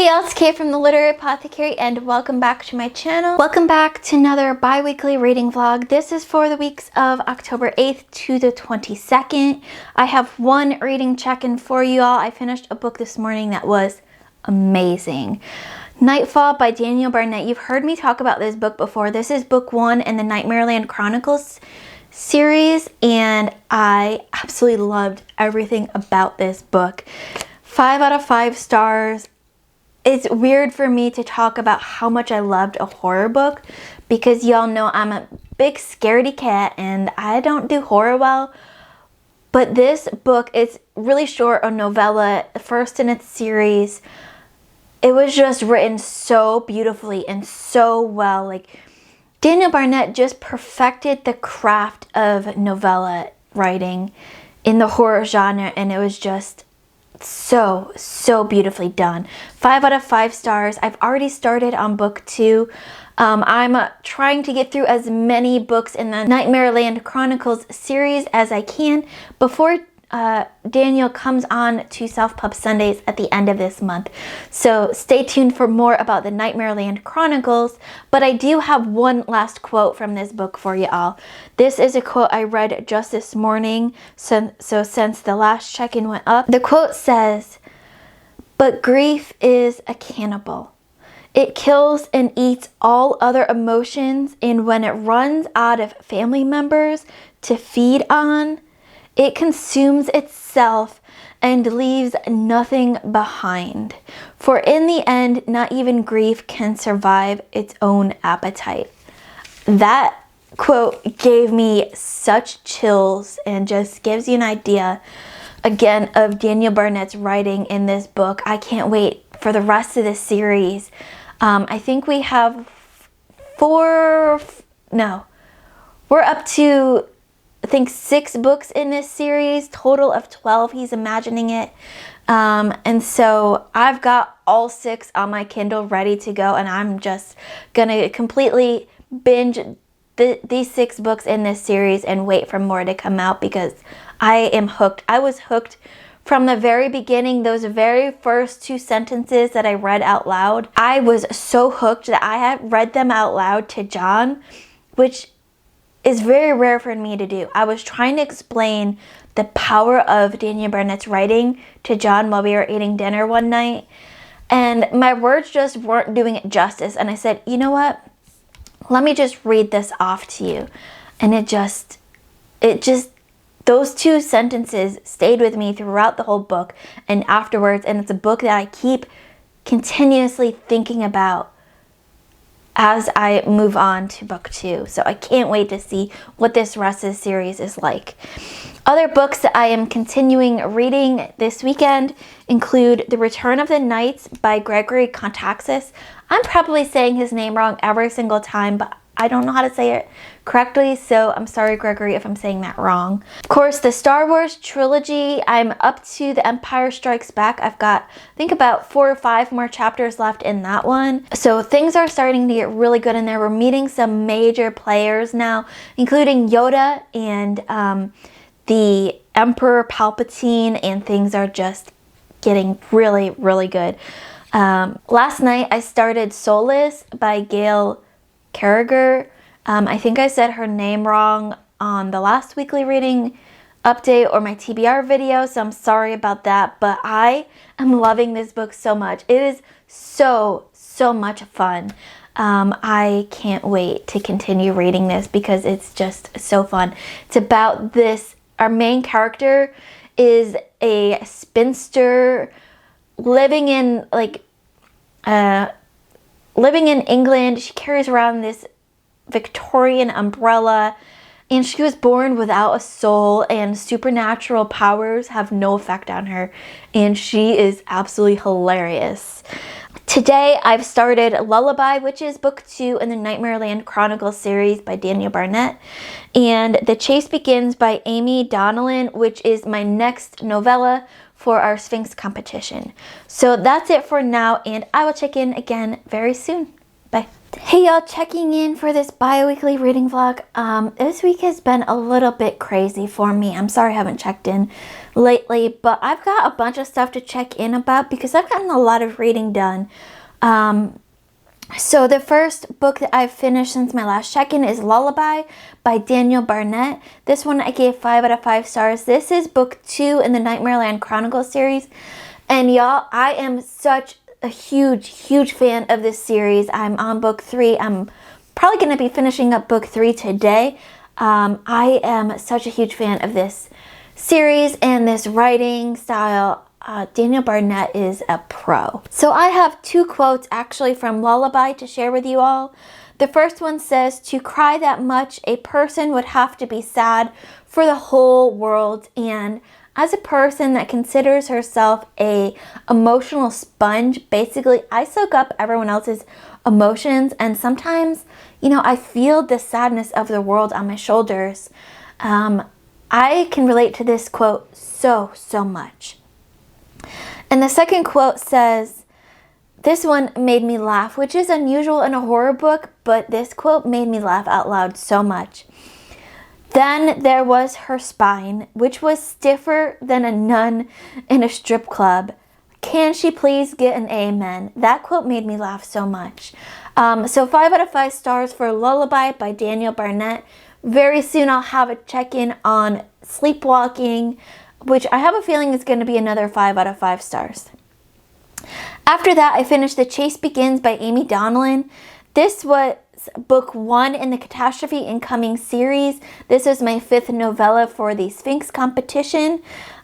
y'all, it's Kay from the Literary Apothecary and welcome back to my channel. Welcome back to another bi-weekly reading vlog. This is for the weeks of October 8th to the 22nd. I have one reading check-in for you all. I finished a book this morning that was amazing. Nightfall by Daniel Barnett. You've heard me talk about this book before. This is book one in the Nightmareland Chronicles series and I absolutely loved everything about this book. 5 out of 5 stars. It's weird for me to talk about how much I loved a horror book because y'all know I'm a big scaredy cat and I don't do horror well. But this book, it's really short, a novella, first in its series. It was just written so beautifully and so well. Like, Daniel Barnett just perfected the craft of novella writing in the horror genre, and it was just so beautifully done. 5 out of 5 stars. I've already started on book 2. I'm trying to get through as many books in the Nightmareland Chronicles series as I can before Daniel comes on to Self-Pub Sundays at the end of this month. So stay tuned for more about the Nightmareland Chronicles, but I do have one last quote from this book for you all. This is a quote I read just this morning, so since the last check-in went up. The quote says, "But grief is a cannibal. It kills and eats all other emotions, and when it runs out of family members to feed on, it consumes itself and leaves nothing behind. For in the end, not even grief can survive its own appetite." That quote gave me such chills and just gives you an idea, again, of Daniel Barnett's writing in this book. I can't wait for the rest of this series. I think we have we're up to I think 6 books in this series, total of 12, he's imagining it. And so I've got all 6 on my Kindle ready to go, and I'm just gonna completely binge these 6 books in this series and wait for more to come out because I am hooked. I was hooked from the very beginning. Those very first 2 sentences that I read out loud, I was so hooked that I had read them out loud to John, which is very rare for me to do. I was trying to explain the power of Daniel Barnett's writing to John while we were eating dinner one night, and my words just weren't doing it justice. And I said, you know what? Let me just read this off to you. And it just, those 2 sentences stayed with me throughout the whole book and afterwards. And it's a book that I keep continuously thinking about as I move on to book 2. So I can't wait to see what this rest of the series is like. Other books that I am continuing reading this weekend include The Return of the Knights by Gregory Kontaxis. I'm probably saying his name wrong every single time, but I don't know how to say it correctly, so I'm sorry, Gregory, if I'm saying that wrong. Of course, the Star Wars trilogy, I'm up to The Empire Strikes Back. I've got, I think, about 4 or 5 more chapters left in that one. So things are starting to get really good in there. We're meeting some major players now, including Yoda and the Emperor Palpatine, and things are just getting really, really good. Last night, I started Soulless by Gail Carriger. I think I said her name wrong on the last weekly reading update or my TBR video, so I'm sorry about that, but I am loving this book so much. It is so much fun. I can't wait to continue reading this because it's just so fun. It's about this, our main character is a spinster living in England. She carries around this Victorian umbrella, and she was born without a soul, and supernatural powers have no effect on her, and she is absolutely hilarious. Today I've started Lullaby, which is book 2 in the Nightmareland Chronicles series by Daniel Barnett, and The Chase Begins by Amy Donnellan, which is my next novella for our Sphinx competition. So that's it for now, and I will check in again very soon. Bye. Hey y'all, checking in for this bi-weekly reading vlog. This week has been a little bit crazy for me. I'm sorry I haven't checked in lately, but I've got a bunch of stuff to check in about because I've gotten a lot of reading done. So the first book that I've finished since my last check-in is Lullaby by Daniel Barnett. This one I gave 5 out of 5 stars. This is book 2 in the Nightmareland Chronicles series. And y'all, I am such a huge fan of this series. I'm on book 3. I'm probably going to be finishing up book 3 today. I am such a huge fan of this series and this writing style. Daniel Barnett is a pro. So I have 2 quotes actually from Lullaby to share with you all. The first one says, "To cry that much, a person would have to be sad for the whole world." And as a person that considers herself a emotional sponge, basically I soak up everyone else's emotions, and sometimes, you know, I feel the sadness of the world on my shoulders. I can relate to this quote so much. And the second quote says, this one made me laugh, which is unusual in a horror book, but this quote made me laugh out loud so much. "Then there was her spine, which was stiffer than a nun in a strip club. Can she please get an amen?" That quote made me laugh so much. So 5 out of 5 stars for Lullaby by Daniel Barnett. Very soon I'll have a check-in on Sleepwalking, which I have a feeling is going to be another 5 out of 5 stars. After that, I finished The Chase Begins by Amy Donnellan. This was book 1 in the Catastrophe Incoming series. This is my 5th novella for the Sphinx competition.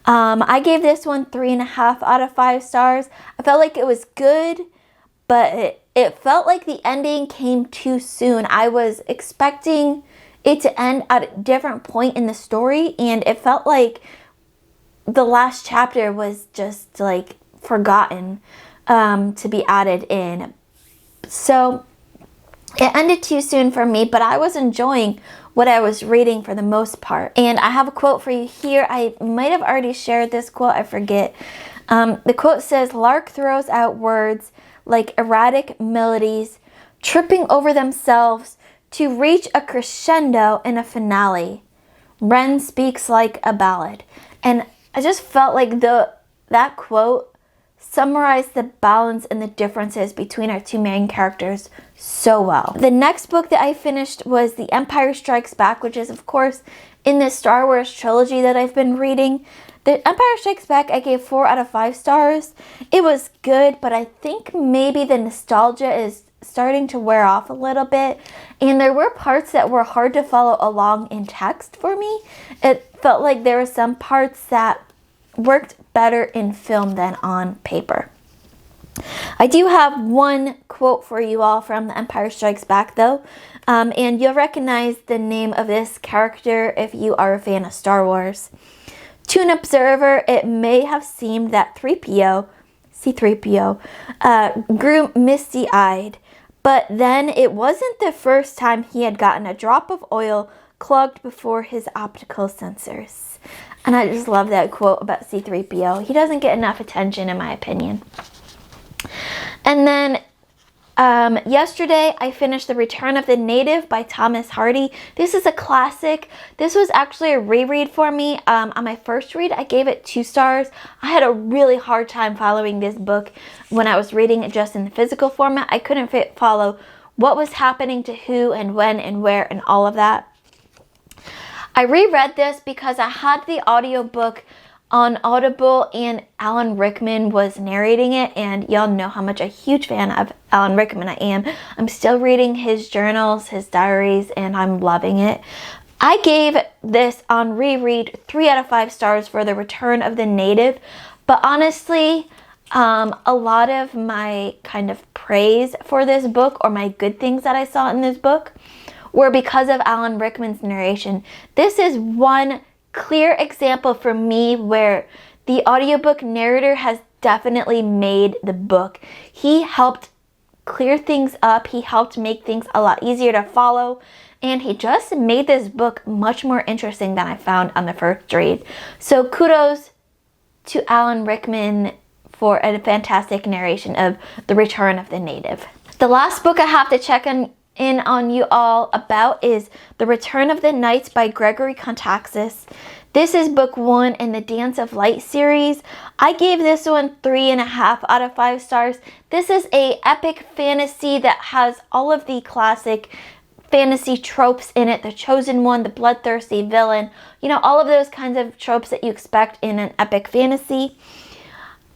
I gave this one 3.5 out of 5 stars. I felt like it was good, but it felt like the ending came too soon. I was expecting it to end at a different point in the story, and it felt like the last chapter was just like forgotten to be added in. So it ended too soon for me, but I was enjoying what I was reading for the most part. And I have a quote for you here. I might have already shared this quote, I forget. The quote says, "Lark throws out words like erratic melodies, tripping over themselves to reach a crescendo in a finale. Wren speaks like a ballad." And I just felt like that quote summarized the balance and the differences between our 2 main characters so well. The next book that I finished was The Empire Strikes Back, which is of course in this Star Wars trilogy that I've been reading. The Empire Strikes Back I gave 4 out of 5 stars. It was good, but I think maybe the nostalgia is starting to wear off a little bit, and there were parts that were hard to follow along in text for me. It felt like there were some parts that worked better in film than on paper. I do have 1 quote for you all from The Empire Strikes Back though, and you'll recognize the name of this character if you are a fan of Star Wars. "To an observer, it may have seemed that C-3PO grew misty-eyed, but then it wasn't the first time he had gotten a drop of oil clogged before his optical sensors." And I just love that quote about C-3PO. He doesn't get enough attention in my opinion. And then yesterday I finished The Return of the Native by Thomas Hardy. This is a classic. This was actually a reread for me. On my first read, I gave it 2 stars. I had a really hard time following this book when I was reading it just in the physical format. I couldn't follow what was happening to who and when and where and all of that. I reread this because I had the audiobook on Audible and Alan Rickman was narrating it, and y'all know how much a huge fan of Alan Rickman I am. I'm still reading his journals, his diaries, and I'm loving it. I gave this on reread 3 out of 5 stars for The Return of the Native, but honestly, a lot of my kind of praise for this book, or my good things that I saw in this book, were because of Alan Rickman's narration. This is one clear example for me where the audiobook narrator has definitely made the book. He helped clear things up, he helped make things a lot easier to follow, and he just made this book much more interesting than I found on the first read. So kudos to Alan Rickman for a fantastic narration of The Return of the Native. The last book I have to check in on you all about is The Return of the Knights by Gregory Contaxis. This is book 1 in the Dance of Light series. I gave this one 3.5 out of 5 stars. This is a epic fantasy that has all of the classic fantasy tropes in it. The chosen one, the bloodthirsty villain, you know, all of those kinds of tropes that you expect in an epic fantasy.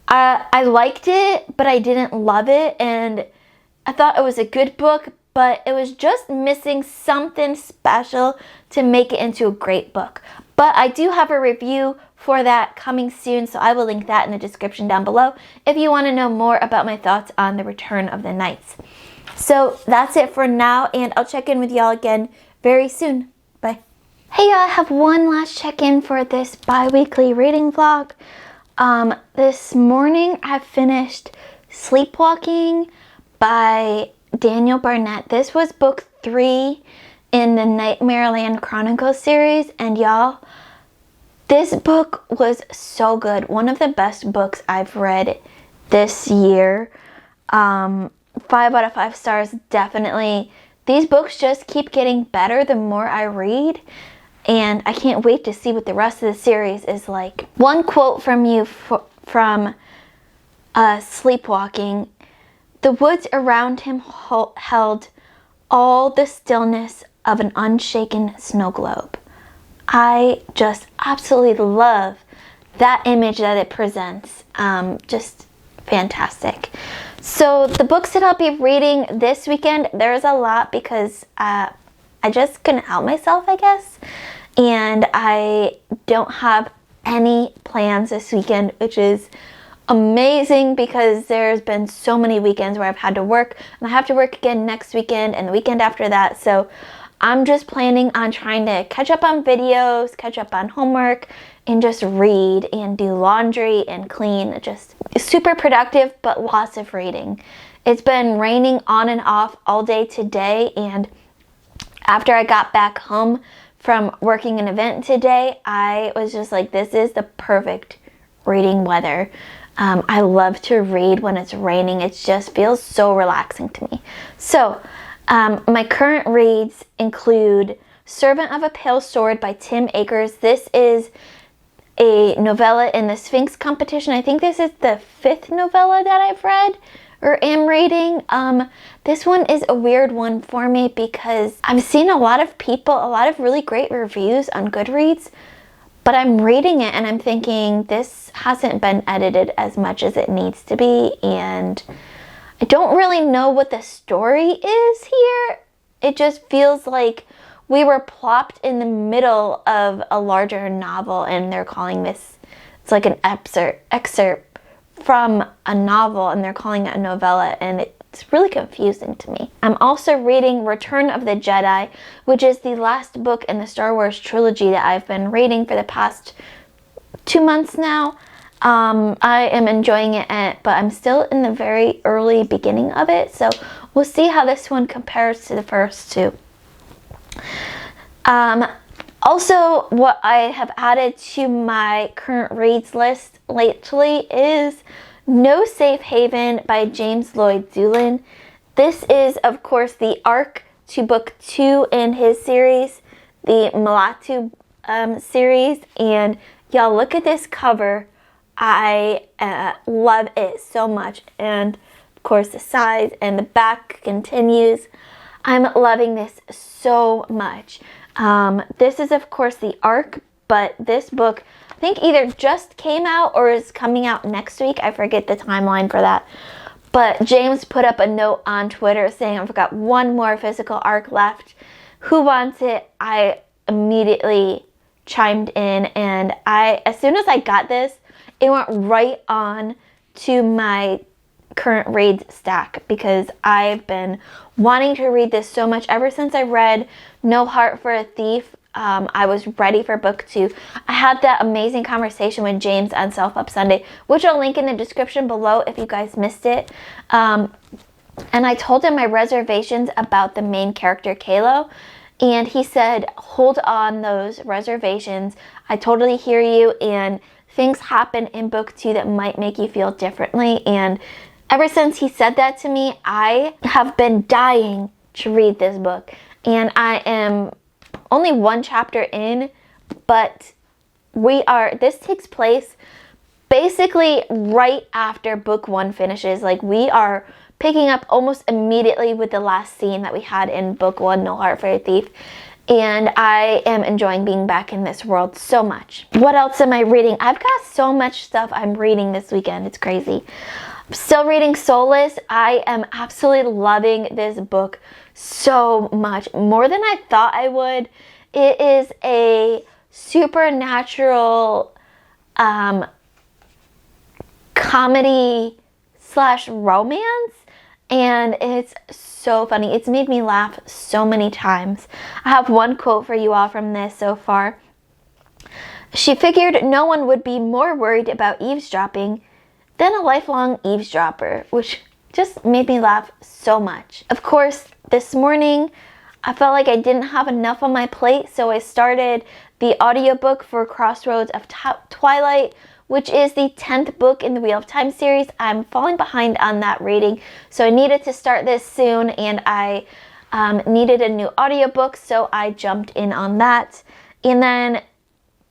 I liked it, but I didn't love it, and I thought it was a good book, but it was just missing something special to make it into a great book. But I do have a review for that coming soon, so I will link that in the description down below if you want to know more about my thoughts on The Return of the Knights. So that's it for now, and I'll check in with y'all again very soon. Bye. Hey y'all, I have one last check-in for this bi-weekly reading vlog. This morning I finished Sleepwalking by Daniel Barnett. This was book 3 in the Nightmareland Chronicles series, and y'all, this book was so good. One of the best books I've read this year. 5 out of 5 stars, definitely. These books just keep getting better the more I read, and I can't wait to see what the rest of the series is like. One quote from you from Sleepwalking: "The woods around him held all the stillness of an unshaken snow globe." I just absolutely love that image that it presents. Just fantastic. So the books that I'll be reading this weekend, there's a lot because I just couldn't help myself, I guess. And I don't have any plans this weekend, which is amazing because there's been so many weekends where I've had to work, and I have to work again next weekend and the weekend after that. So I'm just planning on trying to catch up on videos, catch up on homework, and just read and do laundry and clean. Just super productive, but lots of reading. It's been raining on and off all day today, and after I got back home from working an event today, I was just like, this is the perfect reading weather. I love to read when it's raining. It just feels so relaxing to me. So my current reads include Servant of a Pale Sword by Tim Akers. This is a novella in the Sphinx competition. I think this is the 5th novella that I've read or am reading. This one is a weird one for me because I've seen a lot of really great reviews on Goodreads, but I'm reading it and I'm thinking this hasn't been edited as much as it needs to be, and I don't really know what the story is here. It just feels like we were plopped in the middle of a larger novel, and they're calling this, it's like an excerpt from a novel, and they're calling it a novella, and it's really confusing to me. I'm also reading Return of the Jedi, which is the last book in the Star Wars trilogy that I've been reading for the past 2 months now. I am enjoying it, but I'm still in the very early beginning of it, so we'll see how this one compares to the first 2. Also, what I have added to my current reads list lately is No Safe Haven by James Lloyd Doolin. This is, of course, the arc to book 2 in his series, the Malatu series, and y'all, look at this cover. I love it so much, and of course the sides and the back continues. I'm loving this so much. This is of course the arc, but this book I think either just came out or is coming out next week. I forget the timeline for that. But James put up a note on Twitter saying I've got one more physical arc left. Who wants it? I immediately chimed in, and as soon as I got this, it went right on to my current read stack because I've been wanting to read this so much ever since I read No Heart for a Thief. I was ready for book 2. I had that amazing conversation with James on Self Up Sunday, which I'll link in the description below if you guys missed it. And I told him my reservations about the main character, Kalo, and he said, hold on those reservations. I totally hear you, and things happen in book 2 that might make you feel differently, and Ever since he said that to me, I have been dying to read this book. And I am only one chapter in, but this takes place basically right after book 1 finishes. Like, we are picking up almost immediately with the last scene that we had in book 1, No Heart for a Thief. And I am enjoying being back in this world so much. What else am I reading? I've got so much stuff I'm reading this weekend. It's crazy. Still reading Soulless. I am absolutely loving this book so much. More than I thought I would. It is a supernatural comedy / romance. And it's so funny. It's made me laugh so many times. I have one quote for you all from this so far. She figured no one would be more worried about eavesdropping than a lifelong eavesdropper, which just made me laugh so much. Of course, this morning, I felt like I didn't have enough on my plate, so I started the audiobook for Crossroads of Twilight, which is the 10th book in the Wheel of Time series. I'm falling behind on that reading, so I needed to start this soon, and I needed a new audiobook, so I jumped in on that. And then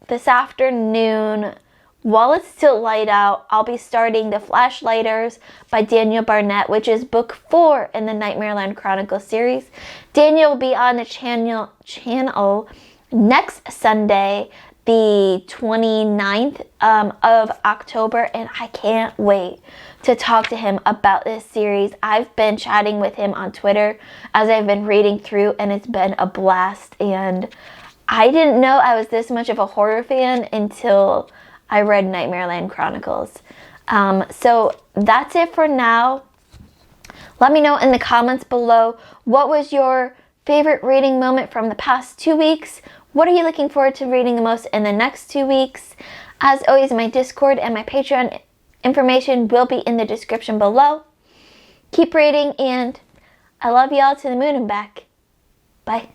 this afternoon, while it's still light out, I'll be starting The Flashlighters by Daniel Barnett, which is book 4 in the Nightmareland Chronicles series. Daniel will be on the channel next Sunday, the 29th of October, and I can't wait to talk to him about this series. I've been chatting with him on Twitter as I've been reading through, and it's been a blast. And I didn't know I was this much of a horror fan until I read Nightmareland Chronicles. So that's it for now. Let me know in the comments below, what was your favorite reading moment from the past 2 weeks? What are you looking forward to reading the most in the next 2 weeks? As always, my Discord and my Patreon information will be in the description below. Keep reading, and I love y'all to the moon and back. Bye.